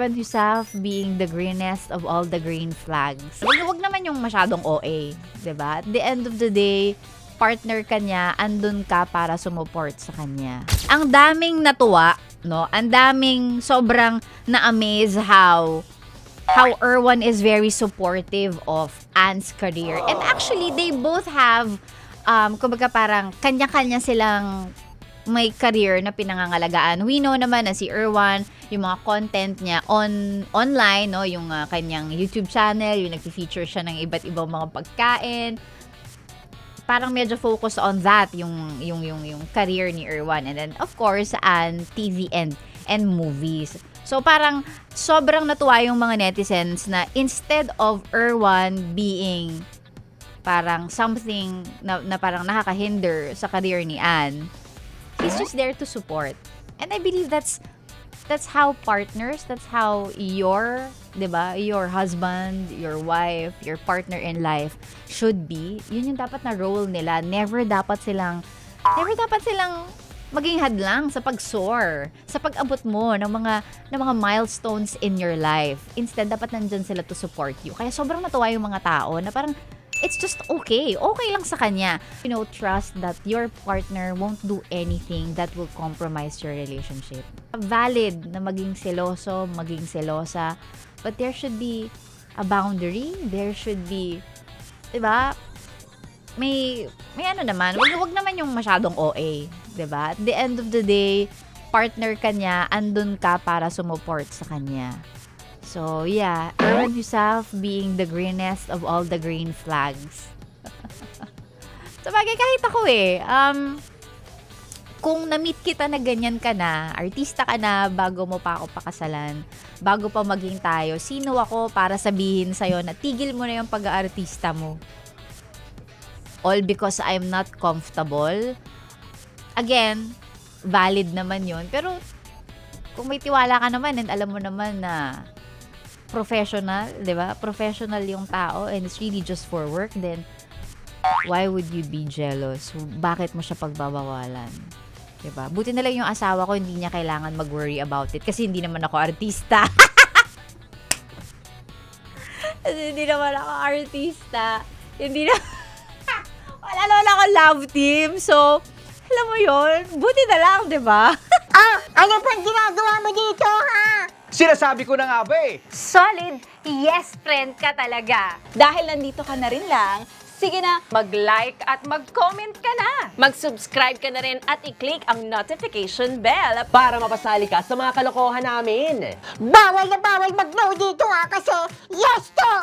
Earn yourself being the greenest of all the green flags. Wag naman yung masyadong OA, 'di ba? At the end of the day, partner ka niya, andun ka para sumuport sa kanya. Ang daming natuwa, no? Ang daming sobrang na-amaze how Erwan is very supportive of Anne's career. And actually, they both have kumbaga parang kanya-kanya silang may career na pinangangalagaan. We know naman na si Erwan, yung mga content niya online, no, yung kanyang YouTube channel, yung nag-feature siya ng iba't ibang mga pagkain. Parang medyo focus on that yung career ni Erwan. And then of course, TV and movies. So parang sobrang natuwa yung mga netizens na instead of Erwan being parang something na parang nakakahinder sa career ni Anne, he's just there to support. And I believe that's how partners, that's how your, 'di ba, your husband, your wife, your partner in life should be. Yun yung dapat na role nila. Never dapat silang maging hadlang sa pag-soar, sa pag-abot mo ng mga milestones in your life. Instead, dapat nandyan sila to support you. Kaya sobrang natuwa yung mga tao na parang it's just okay. Okay lang sa kanya. You know, trust that your partner won't do anything that will compromise your relationship. Valid na maging seloso, maging selosa, but there should be a boundary. There should be, 'di ba? May ano naman, wag naman yung masyadong OA, 'di ba? At the end of the day, partner ka niya, andun ka para sumuport sa kanya. So, yeah, earn yourself being the greenest of all the green flags. Sabagay, kahit ako kung na-meet kita na ganyan ka na, artista ka na bago mo pa ako pakasalan, bago pa maging tayo, sino ako para sabihin sa'yo na tigil mo na yung pag-aartista mo? All because I'm not comfortable? Again, valid naman yun. Pero, kung may tiwala ka naman and alam mo naman na professional, 'di ba? Professional yung tao and it's really just for work, then why would you be jealous? Bakit mo siya pagbabawalan? 'Di ba? Buti na lang yung asawa ko, hindi niya kailangan mag-worry about it kasi hindi naman ako artista. Hindi naman ako artista. Hindi na wala naman ako love team. So, alam mo yun, buti na lang, 'di ba? Ano pang ginagawa mo dito, ha? Sinasabi ko na nga ba eh. Solid yes friend ka talaga. Dahil nandito ka na rin lang, sige na, Mag-like at mag-comment ka na. mag-subscribe ka na rin at i-click ang notification bell. Para mapasali ka sa mga kalokohan namin. Bawal na bawal mag-no dito, ha? Kasi yes to!